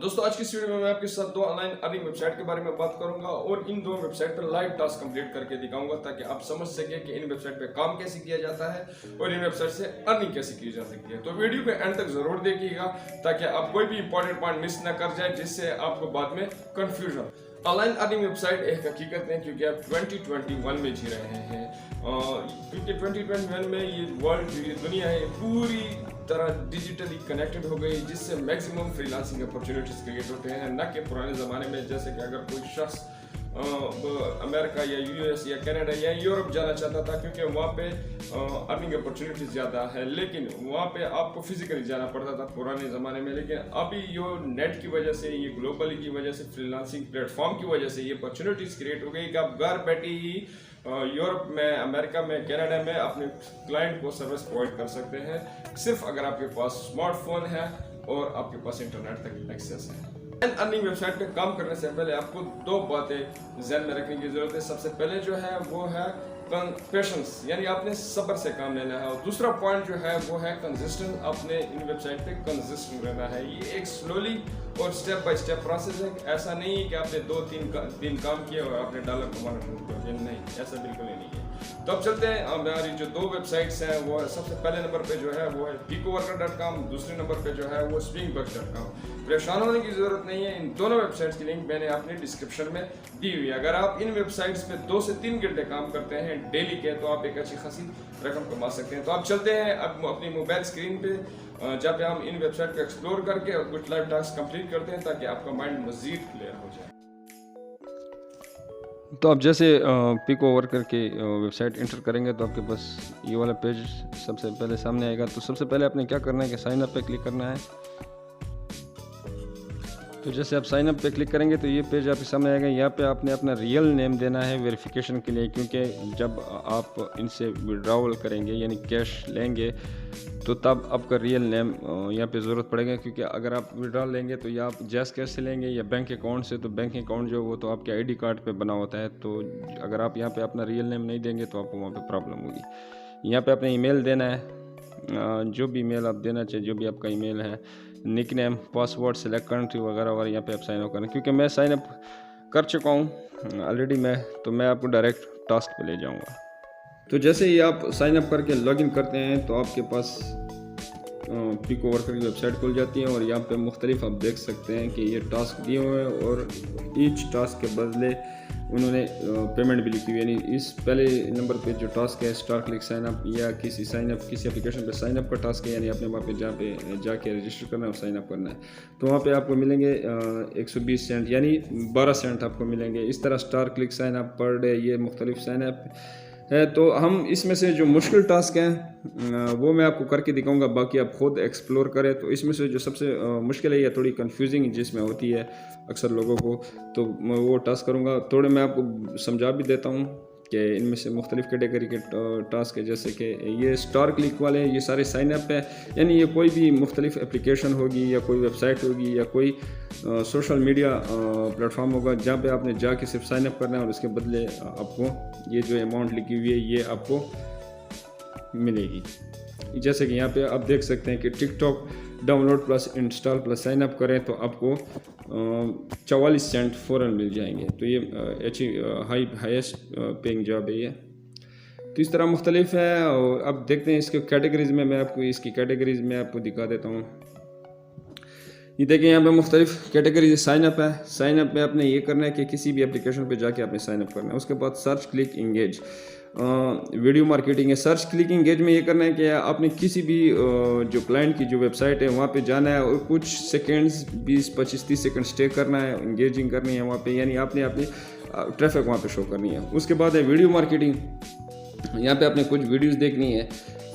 दोस्तों आज की इस वीडियो में मैं आपके साथ दो ऑनलाइन अर्निंग वेबसाइट के बारे में बात करूंगा और इन दो वेबसाइट पर लाइव टास्क कंप्लीट करके दिखाऊंगा ताकि आप समझ सकें कि इन वेबसाइट पे काम कैसे किया जाता है और इन वेबसाइट से अर्निंग कैसे की जा सकती है। तो वीडियो पे एंड तक जरूर देखिएगा ताकि आप कोई भी इंपॉर्टेंट पॉइंट मिस न कर जाए जिससे आपको बाद में कंफ्यूजन। ऑनलाइन अर्निंग वेबसाइट एक हकीकत है क्योंकि आप 2021 में जी रहे हैं क्योंकि 2021 में ये वर्ल्ड जो ये दुनिया है पूरी तरह डिजिटली कनेक्टेड हो गई जिससे मैक्सिमम फ्रीलांसिंग अपॉर्चुनिटीज क्रिएट होते हैं। न कि पुराने ज़माने में जैसे कि अगर कोई शख्स अमेरिका या यूएस या कनाडा या यूरोप जाना चाहता था क्योंकि वहाँ पे अर्निंग अपॉर्चुनिटीज ज़्यादा है, लेकिन वहाँ पे आपको फिजिकली जाना पड़ता था पुराने ज़माने में। लेकिन अभी यो नेट की वजह से, ये ग्लोबली की वजह से, फ्रीलांसिंग प्लेटफॉर्म की वजह से ये अपॉर्चुनिटीज क्रिएट हो गई कि आप घर बैठे ही यूरोप में, अमेरिका में, कनाडा में अपने क्लाइंट को सर्विस प्रोवाइड कर सकते हैं सिर्फ अगर आपके पास स्मार्टफोन है और आपके पास इंटरनेट तक एक्सेस है। अर्निंग वेबसाइट पे काम करने से पहले आपको दो बातें ध्यान में रखने की जरूरत है। सबसे पहले जो है वो है पेशेंस, यानी आपने सब्र से काम लेना है, और दूसरा पॉइंट जो है वो है कंसिस्टेंट। आपने इन वेबसाइट पे कंसिस्टेंट रहना है। ये एक स्लोली और स्टेप बाय स्टेप प्रोसेस है। ऐसा नहीं है कि आपने 2-3 दिन काम किया और आपने डॉलर कमाना शुरू कर दिया, नहीं, ऐसा बिल्कुल ही नहीं है। तो अब चलते हैं, हमारी जो दो वेबसाइट्स हैं वो सबसे पहले नंबर पे जो है वो है picoworker.com, दूसरे नंबर पे जो है वो swingbucks.com। परेशान होने की जरूरत नहीं है, इन दोनों वेबसाइट्स की लिंक मैंने अपने डिस्क्रिप्शन में दी हुई है। अगर आप इन वेबसाइट्स पे 2 से 3 घंटे काम करते हैं डेली के तो आप एक अच्छी खासी रकम कमा सकते हैं। तो आप चलते हैं अब अपनी मोबाइल स्क्रीन पे जहाँ पे हम इन वेबसाइट को एक्सप्लोर करके और कुछ लाइव टास्क कंप्लीट करते हैं ताकि आपका माइंड मजीद क्लियर हो जाए। तो आप जैसे पिको वर्कर के वेबसाइट इंटर करेंगे तो आपके पास ये वाला पेज सबसे पहले सामने आएगा। तो सबसे पहले आपने क्या करना है कि साइन अप पे क्लिक करना है। तो जैसे आप साइन अप पे क्लिक करेंगे तो ये पेज आपके सामने आएगा। यहाँ पे आपने अपना रियल नेम देना है वेरिफिकेशन के लिए, क्योंकि जब आप इनसे विड्रॉवल करेंगे यानी कैश लेंगे तो तब आपका रियल नेम यहाँ पे ज़रूरत पड़ेगा। क्योंकि अगर आप विड्रॉल लेंगे तो या आप जैस कैश से लेंगे या बैंक अकाउंट से, तो बैंक अकाउंट जो वो तो आपके आईडी कार्ड पे बना होता है। तो अगर आप यहाँ पे अपना रियल नेम नहीं देंगे तो आपको वहाँ पे प्रॉब्लम होगी। यहाँ पे अपने ईमेल देना है, जो भी ईमेल आप देना चाहिए, जो भी आपका ईमेल है, nickname, password, select country वगैरह वगैरह यहाँ पे आप साइन अप करना। क्योंकि मैं साइन अप कर चुका हूँ ऑलरेडी तो मैं आपको डायरेक्ट टास्क पे ले जाऊँगा। तो जैसे ही आप साइन अप करके लॉगिन करते हैं तो आपके पास पिको वर्कर की वेबसाइट खुल जाती है और यहाँ पे मुख्तलिफ आप देख सकते हैं कि ये टास्क दिए हुए हैं और ईच टास्क के बदले उन्होंने पेमेंट भी लिखी हुई है। यानी इस पहले नंबर पे जो टास्क है स्टार क्लिक साइन अप या किसी एप्लीकेशन पे साइन अप का टास्क है, यानी आपने वहाँ पे जहाँ पे जाके रजिस्टर करना है और साइन अप करना है। तो वहाँ पे आपको मिलेंगे 120 सेंट यानी 12 सेंट आपको मिलेंगे। इस तरह स्टार क्लिक साइन अप पर डे ये मुख्तलिफ साइन अप है। तो हम इसमें से जो मुश्किल टास्क हैं वो मैं आपको करके दिखाऊंगा, बाकी आप खुद एक्सप्लोर करें। तो इसमें से जो सबसे मुश्किल है या थोड़ी कंफ्यूजिंग जिसमें होती है अक्सर लोगों को, तो मैं वो टास्क करूंगा। थोड़े मैं आपको समझा भी देता हूं कि इनमें से मुख्तलिफ कैटेगरी के टास्क है। जैसे कि ये स्टार क्लिक वाले ये सारे साइन अप है, यानी ये कोई भी मुख्तलिफ एप्लीकेशन होगी या कोई वेबसाइट होगी या कोई सोशल मीडिया प्लेटफॉर्म होगा जहाँ पे आपने जाके सिर्फ साइन अप करना है और उसके बदले आपको ये जो अमाउंट लिखी हुई है ये आपको मिलेगी। जैसे कि यहाँ पे आप देख सकते हैं कि TikTok download plus install plus sign up करें तो आपको 44 सेंट फ़ौरन मिल जाएंगे। तो ये अच्छी हाईएस्ट पेइंग जॉब है ये। तो इस तरह मुख्तलिफ है। और अब देखते हैं इसके कैटेगरीज में, मैं आपको इसकी कैटेगरीज में आपको दिखा देता हूँ। ये देखिए यहाँ पे मुख्तलिफ कैटेगरी साइन अप है। साइन अप में आपने ये करना है कि किसी भी एप्लीकेशन पे जाके आपने साइन अप करना है। उसके बाद search click engage video marketing है। सर्च क्लिक इंगेज में ये करना है कि आपने किसी भी जो क्लाइंट की जो वेबसाइट है वहाँ पे जाना है और कुछ सेकेंड्स 20, 25, 30 सेकेंड स्टे करना है, इंगेजिंग करनी है वहाँ पे, यानी आपने अपनी ट्रैफिक वहाँ पे शो करनी है। उसके बाद है वीडियो मार्केटिंग, यहाँ पे आपने कुछ वीडियोज़ देखनी है।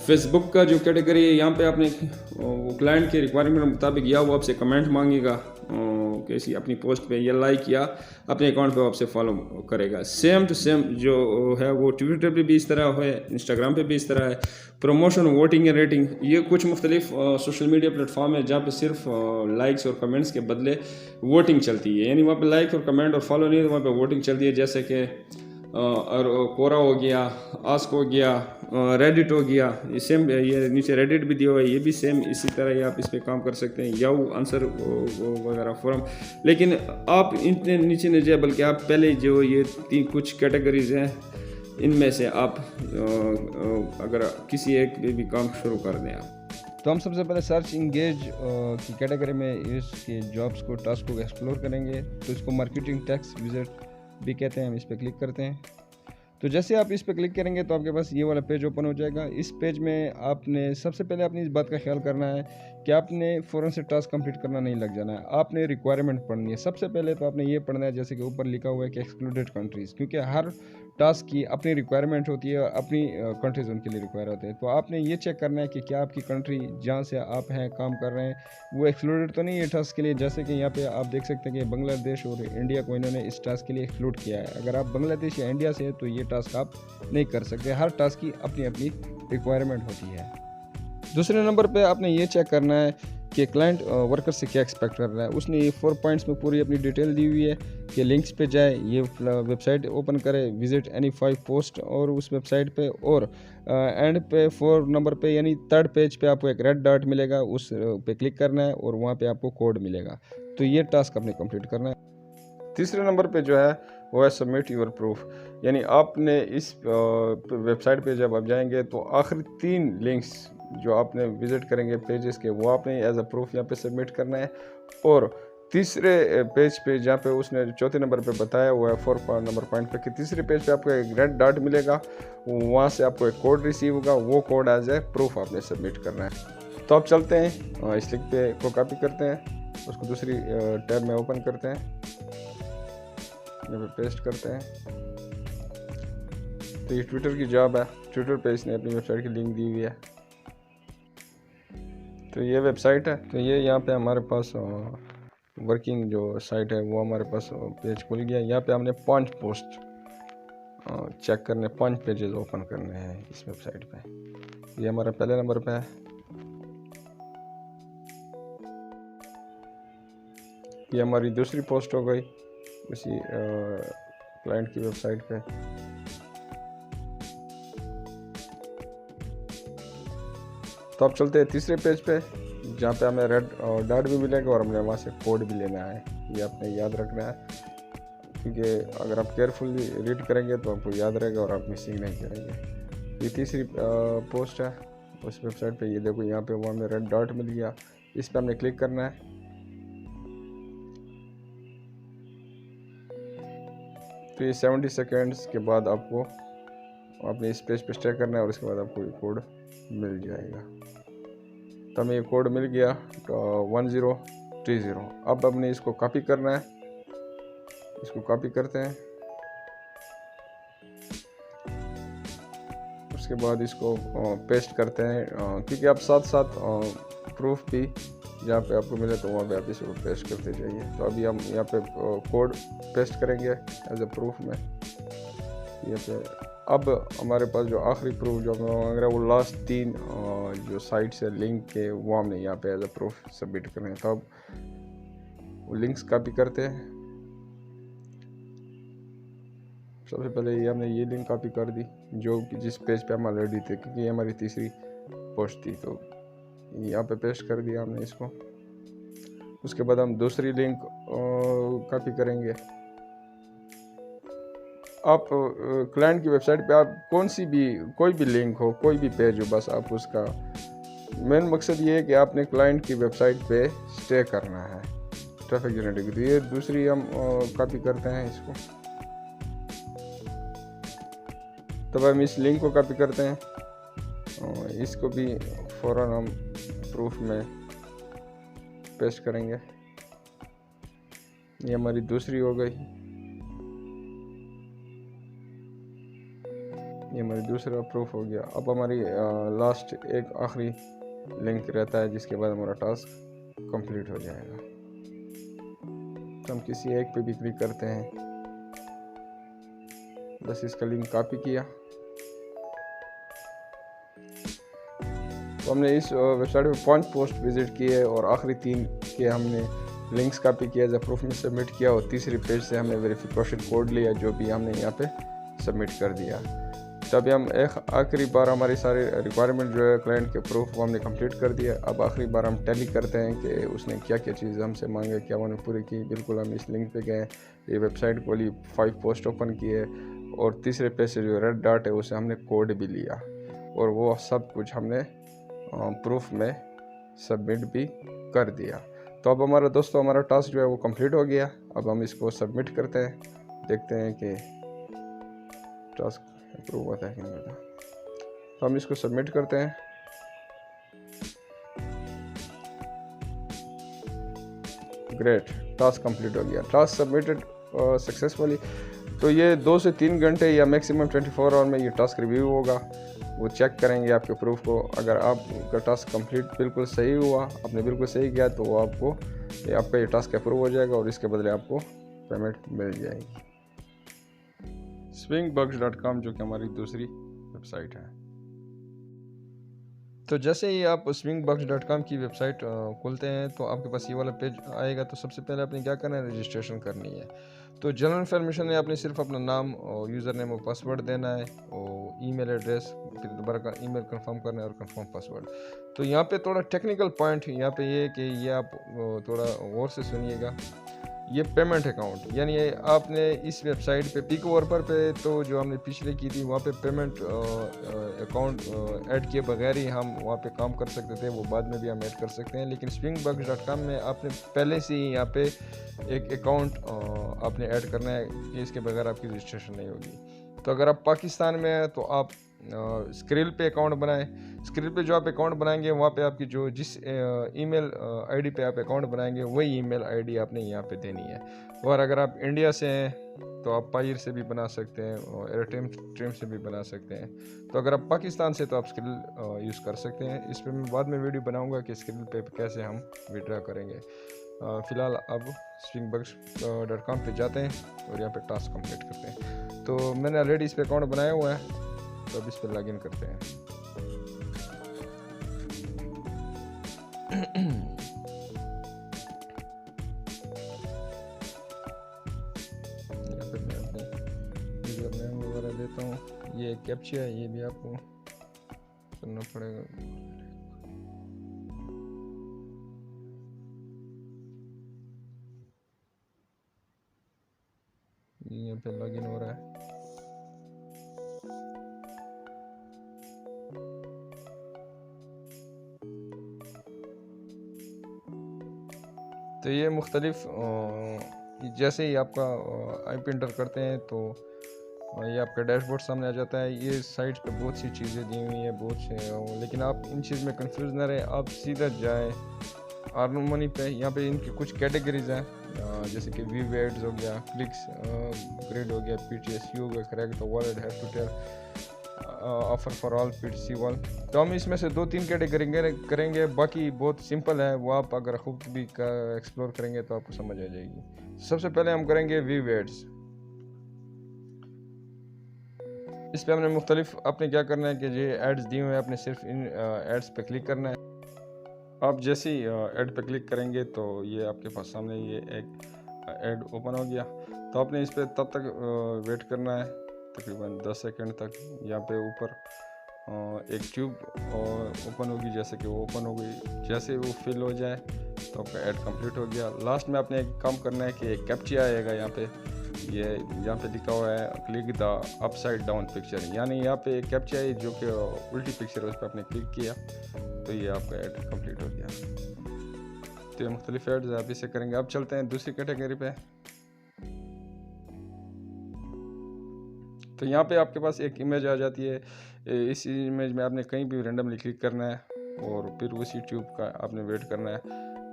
फेसबुक का जो कैटेगरी है यहाँ पे आपने वो क्लाइंट के रिक्वायरमेंट के मुताबिक या वो आपसे कमेंट मांगेगा कैसी अपनी पोस्ट पे, या लाइक या अपने अकाउंट पे आपसे फॉलो करेगा। सेम टू सेम जो है वो ट्विटर पे भी इस तरह है, इंस्टाग्राम पे भी इस तरह है। प्रमोशन, वोटिंग या रेटिंग, ये कुछ मुख्तलिफ सोशल मीडिया प्लेटफॉर्म है जहाँ पे सिर्फ लाइक्स और कमेंट्स के बदले वोटिंग चलती है। यानी वहाँ पे लाइक और कमेंट और फॉलो नहीं है, तो वहाँ पे वोटिंग चलती है। जैसे कि और कोरा हो गया, आस्क हो गया, रेडिट हो गया, ये सेम, ये नीचे रेडिट भी दिया हुआ है, ये भी सेम इसी तरह ही आप इस पर काम कर सकते हैं, याहू आंसर वगैरह फोरम। लेकिन आप इतने नीचे नहीं जाए, बल्कि आप पहले जो ये कुछ कैटेगरीज हैं इनमें से आप अगर किसी एक पे भी काम शुरू कर दें आप। तो हम सबसे पहले सर्च इंगेज की कैटेगरी में इसके जॉब्स को, टास्क को एक्सप्लोर करेंगे। तो इसको मार्केटिंग टैक्स विजिट भी कहते हैं। हम इस पर क्लिक करते हैं। तो जैसे आप इस पर क्लिक करेंगे तो आपके पास ये वाला पेज ओपन हो जाएगा। इस पेज में आपने सबसे पहले अपनी इस बात का ख्याल करना है कि आपने फ़ौरन से टास्क कंप्लीट करना नहीं लग जाना है। आपने रिक्वायरमेंट पढ़नी है। सबसे पहले तो आपने ये पढ़ना है, जैसे कि ऊपर लिखा हुआ है कि एक्सक्लूडेड कंट्रीज़, क्योंकि हर टास्क की अपनी रिक्वायरमेंट होती है और अपनी कंट्रीज़ उनके लिए रिक्वायर होते हैं। तो आपने ये चेक करना है कि क्या आपकी कंट्री जहाँ से आप हैं काम कर रहे हैं वो एक्सक्लूडेड तो नहीं है टास्क के लिए। जैसे कि यहाँ पे आप देख सकते हैं कि बांग्लादेश और इंडिया को इन्होंने इस टास्क के लिए एक्सक्लूड किया है। अगर आप बांग्लादेश या इंडिया से हैं तो ये टास्क आप नहीं कर सकते। हर टास्क की अपनी अपनी रिक्वायरमेंट होती है। दूसरे नंबर पे आपने ये चेक करना है कि क्लाइंट वर्कर से क्या एक्सपेक्ट कर रहा है। उसने ये 4 पॉइंट्स में पूरी अपनी डिटेल दी हुई है कि लिंक्स पे जाए, ये वेबसाइट ओपन करे, विजिट एनी 5 पोस्ट और उस वेबसाइट पे, और एंड पे 4 नंबर पे यानी 3rd पेज पे आपको एक रेड डॉट मिलेगा, उस पे क्लिक करना है और वहाँ पे आपको कोड मिलेगा। तो ये टास्क आपने कंप्लीट करना है। तीसरे नंबर पे जो है वो है सबमिट योर प्रूफ, यानी आपने इस वेबसाइट पे जब आप जाएंगे तो आखिरी 3 लिंक्स जो आपने विजिट करेंगे पेजेस के, वो आपने एज अ प्रूफ यहाँ पे सबमिट करना है। और तीसरे पेज पे जहाँ पे उसने 4थे नंबर पे बताया हुआ है 4 नंबर पॉइंट पे कि तीसरे पेज पे आपको एक रेड डॉट मिलेगा, वहाँ से आपको एक कोड रिसीव होगा, वो कोड एज ए प्रूफ आपने सबमिट करना है। तो आप चलते हैं इस लिंक पे को कॉपी करते हैं, उसको दूसरी टैब में ओपन करते हैं, यहाँ पे पेस्ट करते हैं। तो ये ट्विटर की जॉब है, ट्विटर पे इसने अपनी वेबसाइट की लिंक दी हुई है। तो ये वेबसाइट है, तो ये यहाँ पे हमारे पास वर्किंग जो साइट है वो हमारे पास पेज खुल गया। यहाँ पे हमने 5 पोस्ट चेक करने, 5 पेजेस ओपन करने हैं इस वेबसाइट पे। ये हमारा पहले नंबर पे है। ये हमारी दूसरी पोस्ट हो गई उसी क्लाइंट की वेबसाइट पे। तो अब चलते हैं तीसरे पेज पे, जहाँ पे हमें रेड डॉट भी मिलेगा और हमने वहाँ से कोड भी लेना है। ये आपने याद रखना है, क्योंकि अगर आप केयरफुली रीड करेंगे तो आपको याद रहेगा और आप मिसिंग नहीं करेंगे। ये तीसरी पोस्ट है उस वेबसाइट पे। ये देखो यहाँ पे वो हमें रेड डॉट मिल गया, इस पर हमने क्लिक करना है। तो ये 70 सेकेंड्स के बाद आपको अपने इस पेज पे स्टे करना है और उसके बाद आपको ये कोड मिल जाएगा। तो हमें ये कोड मिल गया 1030। अब हमने इसको कॉपी करना है, इसको कॉपी करते हैं, उसके बाद इसको पेस्ट करते हैं, क्योंकि आप साथ साथ प्रूफ भी जहाँ पे आपको मिले तो वहाँ पे आप इसको पेस्ट करते जाइए। तो अभी हम यहाँ पे कोड पेस्ट करेंगे एज अ प्रूफ में यहाँ पे। अब हमारे पास जो आखिरी प्रूफ जो हमें मांग रहा है वो लास्ट 3 जो साइट से लिंक के, वो हमने यहाँ पे एज अ प्रूफ सबमिट करने हैं। तो अब वो लिंक्स कॉपी करते हैं। सबसे पहले ये हमने ये लिंक कॉपी कर दी जो जिस पेज पे हम ऑलरेडी थे, क्योंकि ये हमारी तीसरी पोस्ट थी। तो यहाँ पे पेस्ट कर दिया हमने इसको। उसके बाद हम दूसरी लिंक कॉपी करेंगे। आप क्लाइंट की वेबसाइट पे आप कोई भी लिंक हो, कोई भी पेज हो, बस आप उसका मेन मकसद ये है कि आपने क्लाइंट की वेबसाइट पे स्टे करना है ट्रैफिक जनरेट की। ये दूसरी हम कॉपी करते हैं इसको। तब हम इस लिंक को कॉपी करते हैं, इसको भी फ़ौरन हम प्रूफ में पेस्ट करेंगे। ये हमारी दूसरी हो गई, ये हमारी दूसरा प्रूफ हो गया। अब हमारी लास्ट एक आखिरी लिंक रहता है जिसके बाद हमारा टास्क कंप्लीट हो जाएगा। तो हम किसी एक पे भी क्लिक करते हैं, बस इसका लिंक कॉपी किया। तो हमने इस वेबसाइट पे 5 पोस्ट विजिट किए और आखिरी 3 के हमने लिंक्स कॉपी किया, एज अ प्रूफ में सबमिट किया और तीसरी पेज से हमने वेरिफिकेशन कोड लिया जो भी हमने यहाँ पे सबमिट कर दिया। तो अभी हम एक आखिरी बार हमारी सारी रिक्वायरमेंट जो है क्लाइंट के प्रूफ वो हमने कंप्लीट कर दिया। अब आखिरी बार हम टैली करते हैं कि उसने क्या क्या चीज़ हमसे मांगे, क्या उन्होंने पूरी की। बिल्कुल हम इस लिंक पे गए, ये वेबसाइट खोली, 5 पोस्ट ओपन किए और तीसरे पे से जो रेड डॉट है उसे हमने कोड भी लिया और वो सब कुछ हमने प्रूफ में सबमिट भी कर दिया। तो अब हमारा दोस्तों हमारा टास्क जो है वो कंप्लीट हो गया। अब हम इसको सबमिट करते हैं, देखते हैं कि टास्क अप्रूव होता है कि नहीं होता। तो हम इसको सबमिट करते हैं। ग्रेट, टास्क कंप्लीट हो गया, टास्क सबमिटेड सक्सेसफुली। तो ये 2 से 3 घंटे या मैक्सिमम 24 आवर में ये टास्क रिव्यू होगा। वो चेक करेंगे आपके प्रूफ को। अगर आपका टास्क कंप्लीट बिल्कुल सही हुआ, आपने बिल्कुल सही किया, तो वो आपका ये टास्क अप्रूव हो जाएगा और इसके बदले आपको पेमेंट मिल जाएगी। swingbugs.com जो कि हमारी दूसरी वेबसाइट है। तो जैसे ही आप swingbugs.com की वेबसाइट खोलते हैं तो आपके पास ये वाला पेज आएगा। तो सबसे पहले आपने क्या करना है, रजिस्ट्रेशन करनी है। तो जनरल इन्फॉर्मेशन में आपने सिर्फ अपना नाम और यूज़र नेम और पासवर्ड देना है और ईमेल एड्रेस, फिर दोबारा का ईमेल कंफर्म करना है और कंफर्म पासवर्ड। तो यहाँ पे थोड़ा टेक्निकल पॉइंट यहाँ पे ये कि ये आप थोड़ा गौर से सुनिएगा। ये पेमेंट अकाउंट, यानी आपने इस वेबसाइट पे पिकवर्पर पे तो जो हमने पिछले की थी वहाँ पे पेमेंट अकाउंट ऐड किए बगैर ही हम वहाँ पे काम कर सकते थे, वो बाद में भी हम ऐड कर सकते हैं। लेकिन swingbugs.com में आपने पहले से ही यहाँ पे एक अकाउंट आपने ऐड करना है कि इसके बगैर आपकी रजिस्ट्रेशन नहीं होगी। तो अगर आप पाकिस्तान में हैं तो आप स्क्रिल पे अकाउंट बनाएं। स्क्रिल पे जो आप अकाउंट बनाएंगे वहाँ पे आपकी जो जिस ईमेल आईडी पे आप अकाउंट बनाएंगे वही ईमेल आईडी आपने यहाँ पे देनी है। और अगर आप इंडिया से हैं तो आप पायर से भी बना सकते हैं और एयरटेल से भी बना सकते हैं। तो अगर आप पाकिस्तान से तो आप स्क्रिल यूज़ कर सकते हैं। इस पर मैं बाद में वीडियो बनाऊँगा कि स्क्रिल पे कैसे हम विड्रा करेंगे। फ़िलहाल अब swingbugs.com पे जाते हैं और यहाँ पे टास्क कंप्लीट करते हैं। तो मैंने ऑलरेडी इस पे अकाउंट बनाया हुआ है, तो अब इस पर लॉगिन करते हैं। यहाँ पे मैं अपने यूज़र नेम वगैरह देता हूँ। ये कैप्चा है, ये भी आपको करना पड़ेगा। यहाँ पे लॉगिन हो रहा है। तो ये मुख्तलिफ जैसे ही आपका IP इंटर करते हैं तो ये आपका डैशबोर्ड सामने आ जाता है। ये साइट पे बहुत सी चीज़ें दी हुई हैं, बहुत से, लेकिन आप इन चीज़ में कंफ्यूज ना रहें। आप सीधा जाएं अर्न मनी पे। यहाँ पे इनकी कुछ कैटेगरीज हैं, जैसे कि व्यू एड्स हो गया, क्लिक्स ग्रेड हो गया, PTSU हो गया, correct wallet have to tell, offer for all, PTC wall. तो हम इसमें से 2-3 कैटेगरी करेंगे, बाकी बहुत सिंपल है। वो आप अगर खुद भी एक्सप्लोर करेंगे तो आपको समझ आ जाएगी। सबसे पहले हम करेंगे व्यू एड्स। इस पे हमने मुख्तलिफ आपने क्या करना है कि ये एड्स दिए हुए हैं, आपने सिर्फ इन एड्स पे क्लिक करना है। आप जैसे ही ऐड पे क्लिक करेंगे तो ये आपके पास सामने ये एक ऐड ओपन हो गया। तो आपने इस पे तब तक वेट करना है तकरीबन 10 सेकंड तक। यहाँ पे ऊपर एक ट्यूब ओपन होगी, जैसे कि वो ओपन हो गई। जैसे वो फिल हो जाए तो आपका ऐड कंप्लीट हो गया। लास्ट में आपने एक काम करना है कि एक कैप्चा आएगा यहाँ पे, ये यहाँ पे लिखा हुआ है click the upside down picture, यानी यहाँ पे एक कैप्चा है जो कि उल्टी पिक्चर है, उस पर आपने क्लिक किया तो ये आपका ऐड कंप्लीट हो गया। तो ये मुख्तलिफ ऐड्स आप इसे करेंगे। अब चलते हैं दूसरी कैटेगरी पे। तो यहाँ पे आपके पास एक इमेज आ जाती है। इस इमेज में आपने कहीं भी रैंडमली क्लिक करना है और फिर उसी ट्यूब का आपने वेट करना है।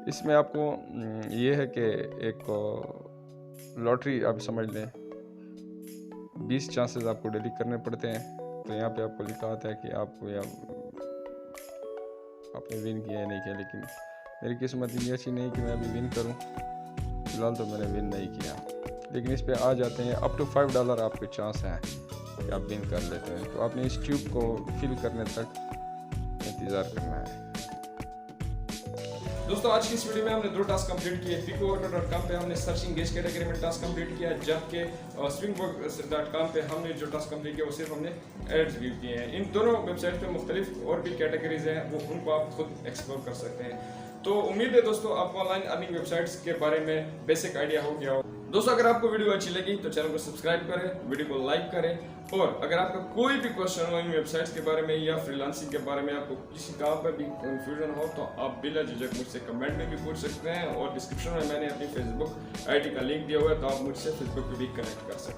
इसमें आपको ये है कि एक लॉटरी आप समझ लें, 20 चांसेस आपको डेली करने पड़ते हैं। तो यहाँ पे आपको लिखा होता है कि आपको या आपने विन किया है नहीं किया, लेकिन मेरी किस्मत इतनी अच्छी नहीं कि मैं अभी विन करूं। फिलहाल तो मैंने विन नहीं किया, लेकिन इस पे आ जाते हैं अप टू $5 आपके चांस हैं कि आप विन कर लेते हैं। तो आपने इस ट्यूब को फिल करने तक इंतज़ार करना है। दोस्तों आज की इस वीडियो में हमने 2 टास्क कंप्लीट किए। picoauto.com पे हमने सर्चिंग गेज कैटेगरी में टास्क कंप्लीट किया, जबकि swingbox.com पे हमने जो टास्क कंप्लीट किया वो सिर्फ हमने एड्स व्यू किए हैं। इन दोनों वेबसाइट पे मुख्तलिफ और भी कैटेगरीज हैं, वो उनको आप खुद एक्सप्लोर कर सकते हैं। तो उम्मीद है दोस्तों आपको ऑनलाइन अर्निंग वेबसाइट्स के बारे में बेसिक आइडिया हो गया हो। दोस्तों अगर आपको वीडियो अच्छी लगी तो चैनल को सब्सक्राइब करें, वीडियो को लाइक करें, और अगर आपका कोई भी क्वेश्चन हो इन वेबसाइट्स के बारे में या फ्रीलांसिंग के बारे में, आपको किसी काम पर भी कंफ्यूजन हो तो आप बिला झिझक मुझसे कमेंट में भी पूछ सकते हैं, और डिस्क्रिप्शन में मैंने अपनी फेसबुक आईडी का लिंक दिया हुआ है, तो आप मुझसे फेसबुक पे भी कनेक्ट कर सकते हैं।